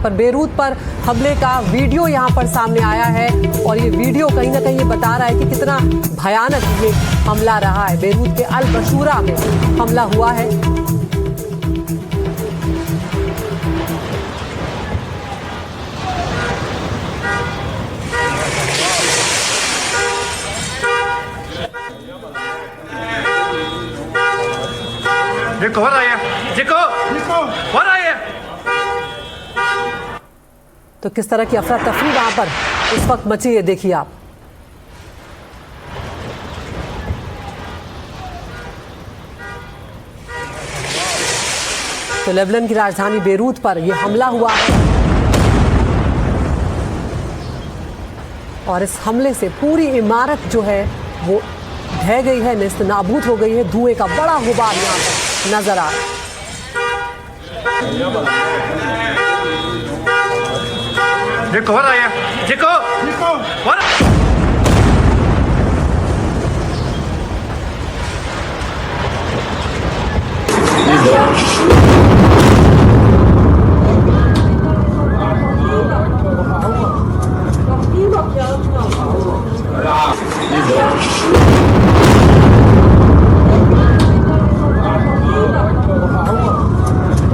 पर बेरूत पर हमले का वीडियो यहां पर सामने आया है और ये वीडियो कहीं ना कहीं ये बता रहा है कि कितना भयानक ये हमला रहा है। बेरूत के अल बशूरा में हमला हुआ है। देखो हो रहा है, देखो हो रहा है। तो किस तरह की अफरा तफरी वहां पर इस वक्त मची है, देखिए आप। तो लेबनान की राजधानी बेरूत पर यह हमला हुआ और इस हमले से पूरी इमारत जो है वो ढह गई है, नेस्तनाबूद हो गई है। धुएं का बड़ा गुबार यहाँ पर नजर आ रहा है। देखो हो रहा है, देखो हो रहा है।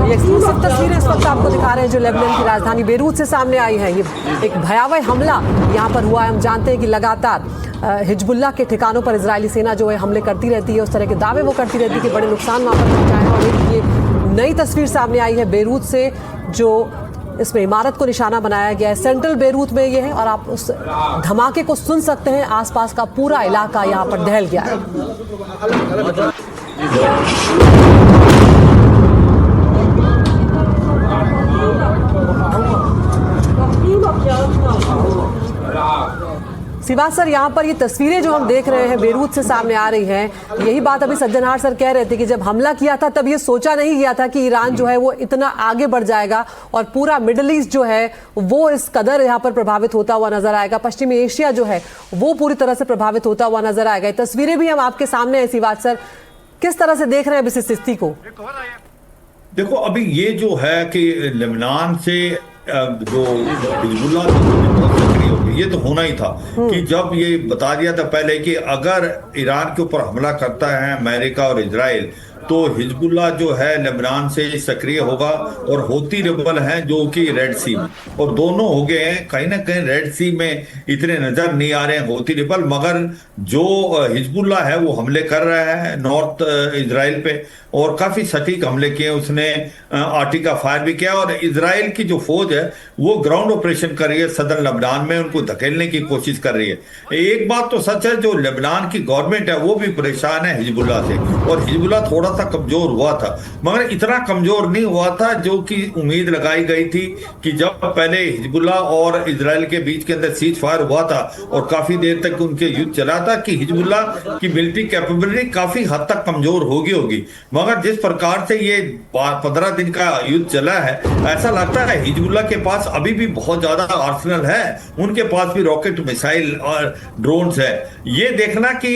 एक्सक्लूसिव तस्वीरें इस वक्त आपको दिखा रहे हैं जो लेबनान की राजधानी बेरूत से सामने आई है। ये एक भयावह हमला यहाँ पर हुआ है। हम जानते हैं कि लगातार हिजबुल्लाह के ठिकानों पर इजरायली सेना जो है हमले करती रहती है, उस तरह के दावे वो करती रहती है कि बड़े नुकसान वहाँ पर पहुँचाए हैं। और एक ये नई तस्वीर सामने आई है बेरूत से, जो इसमें इमारत को निशाना बनाया गया है। सेंट्रल बेरूत में ये है और आप उस धमाके को सुन सकते हैं। आसपास का पूरा इलाका यहाँ पर दहल गया है। सिवाज सर, यहाँ पर ये तस्वीरें जो हम देख रहे हैं बेरूत से सामने आ रही हैं, यही बात अभी सज्जनहार सर कह रहे थे कि जब हमला किया था तब ये सोचा नहीं गया था कि ईरान जो है वो इतना आगे बढ़ जाएगा और पूरा मिडिल ईस्ट जो है वो इस कदर यहाँ पर प्रभावित होता हुआ नजर आएगा। पश्चिमी एशिया जो है वो पूरी तरह से प्रभावित होता हुआ नजर आएगा। तस्वीरें भी हम आपके सामने हैं सिवाज सर, किस तरह से देख रहे हैं इस स्थिति को? देखो, अभी ये जो है कि लेबनान से जो हिजबुल्लाह ये तो होना ही था कि जब ये बता दिया था पहले कि अगर ईरान के ऊपर हमला करता है अमेरिका और इजराइल तो हिजबुल्लाह जो है लेबनान से सक्रिय होगा। और होती रिबल हैं जो कि रेड सी में, और दोनों हो गए हैं। कहीं ना कहीं रेड सी में इतने नजर नहीं आ रहे हैं होती रिबल, मगर जो हिजबुल्लाह है वो हमले कर रहा है नॉर्थ इजराइल पे और काफी सटीक हमले किए। उसने आर्टी का फायर भी किया और इजराइल की जो फौज है वो ग्राउंड ऑपरेशन कर रही है सदर लेबनान में, उनको धकेलने की कोशिश कर रही है। एक बात तो सच है, जो लेबनान की गवर्नमेंट है वो भी परेशान है हिजबुल्लाह से, और हिजबुल्लाह थोड़ा सा कमजोर हुआ था, मगर इतना कमजोर नहीं हुआ था जो कि उम्मीद लगाई गई थी कि जब पहले हिजबुल्लाह और इजराइल के बीच के अंदर सीज फायर हुआ था और काफी देर तक उनके युद्ध चला था कि हिजबुल्लाह की मिलिट्री कैपेबिलिटी काफी हद तक कमजोर होगी। मगर जिस प्रकार से ये 15 दिन का युद्ध चला है, ऐसा लगता है हिजबुल्लाह के पास अभी भी बहुत ज्यादा आर्सेनल है। उनके पास भी रॉकेट, मिसाइल और ड्रोन्स है। ये देखना कि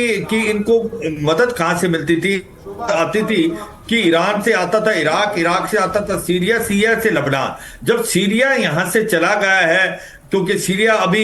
इनको मदद कहां से मिलती आती थी कि ईरान से आता था इराक, इराक से आता था सीरिया, सीरिया से लेबनान। जब सीरिया यहां से चला गया है, क्योंकि सीरिया अभी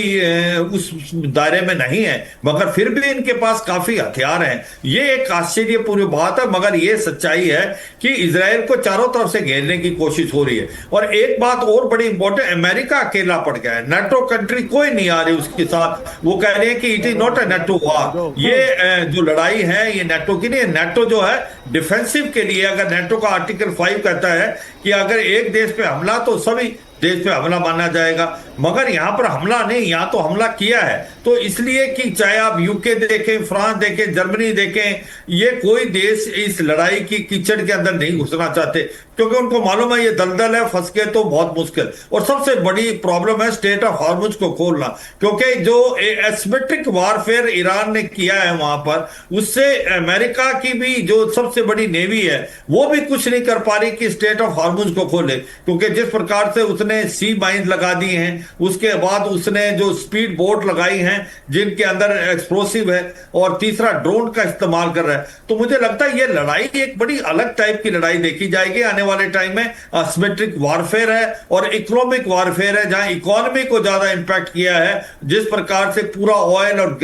उस दायरे में नहीं है, मगर फिर भी इनके पास काफी हथियार हैं। ये एक आश्चर्यपूर्ण बात है, मगर ये सच्चाई है कि इजराइल को चारों तरफ से घेरने की कोशिश हो रही है। और एक बात और बड़ी इंपॉर्टेंट, अमेरिका अकेला पड़ गया है, नेटो कंट्री कोई नहीं आ रही उसके साथ। वो कह रहे हैं कि it is not a NATO war. ये जो लड़ाई है ये नेटो की नहीं है। नेटो जो है डिफेंसिव के लिए, अगर नेटो का आर्टिकल 5 कहता है कि अगर एक देश पे हमला तो सभी देश पे हमला माना जाएगा, मगर यहां पर हमला नहीं, यहां तो हमला किया है। तो इसलिए कि चाहे आप यूके देखें, फ्रांस देखें, जर्मनी देखें, ये कोई देश इस लड़ाई की कीचड़ के अंदर नहीं घुसना चाहते, क्योंकि उनको मालूम है ये दलदल है, फंस के तो बहुत मुश्किल। और सबसे बड़ी प्रॉब्लम है स्टेट ऑफ हॉर्मुज को खोलना, क्योंकि जो एसिमेट्रिक वारफेयर ईरान ने किया है वहां पर, उससे अमेरिका की भी जो सबसे बड़ी नेवी है वो भी कुछ नहीं कर पा रही कि स्टेट ऑफ हॉर्मुज को खोले। क्योंकि जिस प्रकार से उसने उसने सी माइन लगा दी हैं, उसके बाद उसने जो स्पीड बोट लगाई हैं जिनके अंदर एक्सप्लोसिव है, और तीसरा ड्रोन का इस्तेमाल कर रहा है। तो मुझे लगता है ये लड़ाई एक बड़ी अलग टाइप की लड़ाई देखी जाएगी आने वाले टाइम में। असिमेट्रिक वारफेयर है और इकोनॉमिक वारफेयर है, जहां इकोनॉमी को ज्यादा इंपैक्ट किया है। जिस प्रकार से पूरा ऑयल और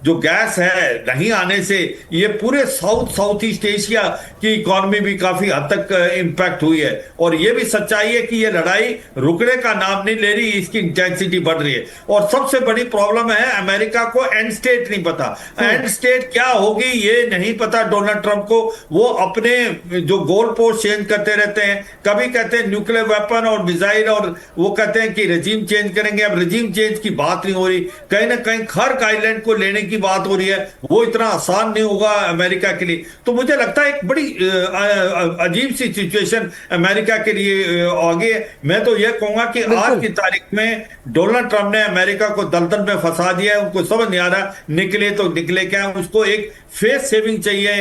जो गैस है नहीं आने से ये पूरे साउथ ईस्ट एशिया की इकोनॉमी भी काफी हद तक इंपैक्ट हुई है। और ये भी सच्चाई है कि ये लड़ाई रुकने का नाम नहीं ले रही, इसकी इंटेंसिटी बढ़ रही है। और सबसे बड़ी प्रॉब्लम है अमेरिका को एंड स्टेट नहीं पता। एंड स्टेट क्या होगी ये नहीं पता डोनाल्ड ट्रंप को। वो अपने जो गोल पोस्ट चेंज करते रहते हैं, कभी कहते हैं न्यूक्लियर वेपन और मिसाइल, और वो कहते हैं कि रेजिम चेंज करेंगे। अब रेजिम चेंज की बात नहीं हो रही, कहीं ना कहीं खर्क आइलैंड को लेने की बात हो रही है। वो इतना आसान नहीं होगा अमेरिका के लिए। तो मुझे लगता है एक बड़ी अजीब सी सिचुएशन अमेरिका के लिए आगे। मैं तो यह कहूंगा कि आज की तारीख में डोनाल्ड ट्रंप ने अमेरिका को दलदल में फंसा दिया है। उनको समझ नहीं आ रहा निकले तो निकले क्या। उसको एक फेस सेविंग चाहिए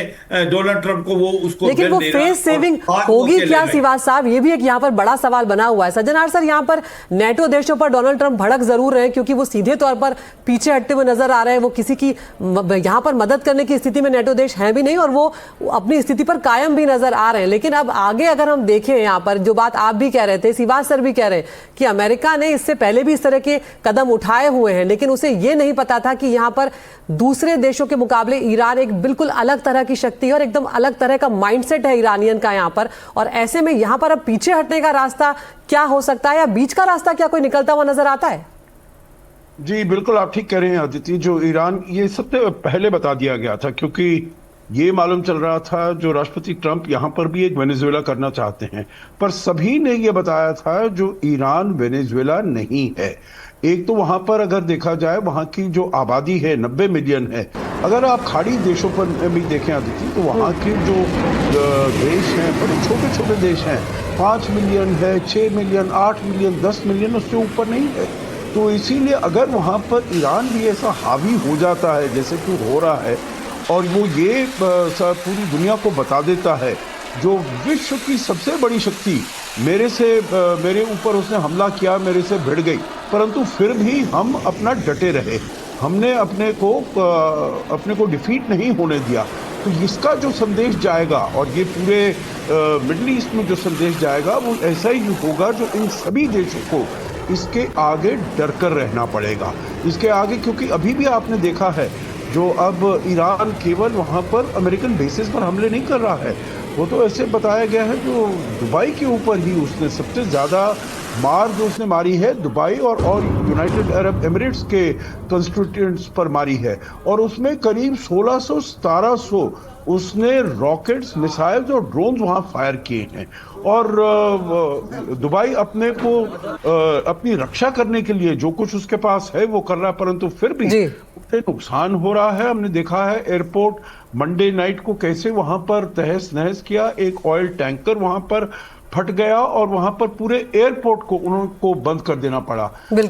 डोनाल्ड ट्रंप को, वो उसको लेकिन वो फेस सेविंग होगी क्या श्रीवास साहब, ये भी एक यहाँ पर बड़ा सवाल बना हुआ है। सज्जनार सर, यहाँ पर नेटो देशों पर डोनाल्ड ट्रंप भड़क जरूर रहे हैं क्योंकि वो सीधे तौर पर पीछे हटते हुए नजर आ रहे हैं। वो किसी की यहाँ पर मदद करने की स्थिति में नेटो देश हैं भी नहीं और वो अपनी स्थिति पर कायम भी नजर आ रहे हैं। लेकिन अब आगे अगर हम देखें, यहाँ पर जो बात आप भी कह रहे थे, श्रीवास सर भी कह रहे हैं कि अमेरिका ने इससे पहले भी इस तरह के कदम उठाए हुए हैं, लेकिन उसे ये नहीं पता था कि यहाँ पर दूसरे देशों के मुकाबले ईरान एक बिल्कुल अलग तरह की शक्ति है और एकदम अलग तरह का माइंडसेट है ईरानियन का यहाँ पर। और ऐसे में यहाँ पर अब पीछे हटने का रास्ता क्या हो सकता है, या बीच का रास्ता क्या कोई निकलता हुआ नजर आता है? जी बिल्कुल, आप ठीक कह रहे हैं अदिति। जो ईरान, ये सबसे पहले बता दिया गया था क्योंकि ये मालूम चल रहा था जो राष्ट्रपति ट्रंप यहाँ पर भी एक वेनेजुएला करना चाहते हैं, पर सभी ने ये बताया था जो ईरान वेनेजुएला नहीं है। एक तो वहां पर अगर देखा जाए वहां की जो आबादी है 90 मिलियन है। अगर आप खाड़ी देशों पर भी देखें अदिति, तो वहां के जो देश हैं बड़े छोटे छोटे देश हैं। 5 मिलियन है, 6 मिलियन, 8 मिलियन, 10 मिलियन, उससे ऊपर नहीं है। तो इसीलिए अगर वहां पर ईरान भी ऐसा हावी हो जाता है जैसे कि हो रहा है, और वो ये पूरी दुनिया को बता देता है जो विश्व की सबसे बड़ी शक्ति मेरे ऊपर उसने हमला किया, मेरे से भिड़ गई, परंतु फिर भी हम अपना डटे रहे, हमने अपने को डिफीट नहीं होने दिया। तो इसका जो संदेश जाएगा और ये पूरे मिडल ईस्ट में जो संदेश जाएगा वो ऐसा ही होगा जो इन सभी देशों को इसके आगे डर कर रहना पड़ेगा। इसके आगे, क्योंकि अभी भी आपने देखा है जो अब ईरान केवल वहाँ पर अमेरिकन बेसिस पर हमले नहीं कर रहा है, वो तो ऐसे बताया गया है जो दुबई के ऊपर ही उसने सबसे ज़्यादा मार जो उसने मारी है दुबई और यूनाइटेड अरब एमिरेट्स के कंस्टिट्यूएंट्स पर मारी है, और उसमें करीब 1600-1700 उसने रॉकेट्स, मिसाइल्स और ड्रोन्स वहाँ फायर किए हैं। और दुबई अपने को अपनी रक्षा करने के लिए जो कुछ उसके पास है वो कर रहा है, परंतु फिर भी नुकसान हो रहा है। हमने देखा है एयरपोर्ट मंडे नाइट को कैसे वहां पर तहस नहस किया, एक ऑयल टैंकर वहां पर फट गया और वहां पर पूरे एयरपोर्ट को उनको बंद कर देना पड़ा। बिल्कुल।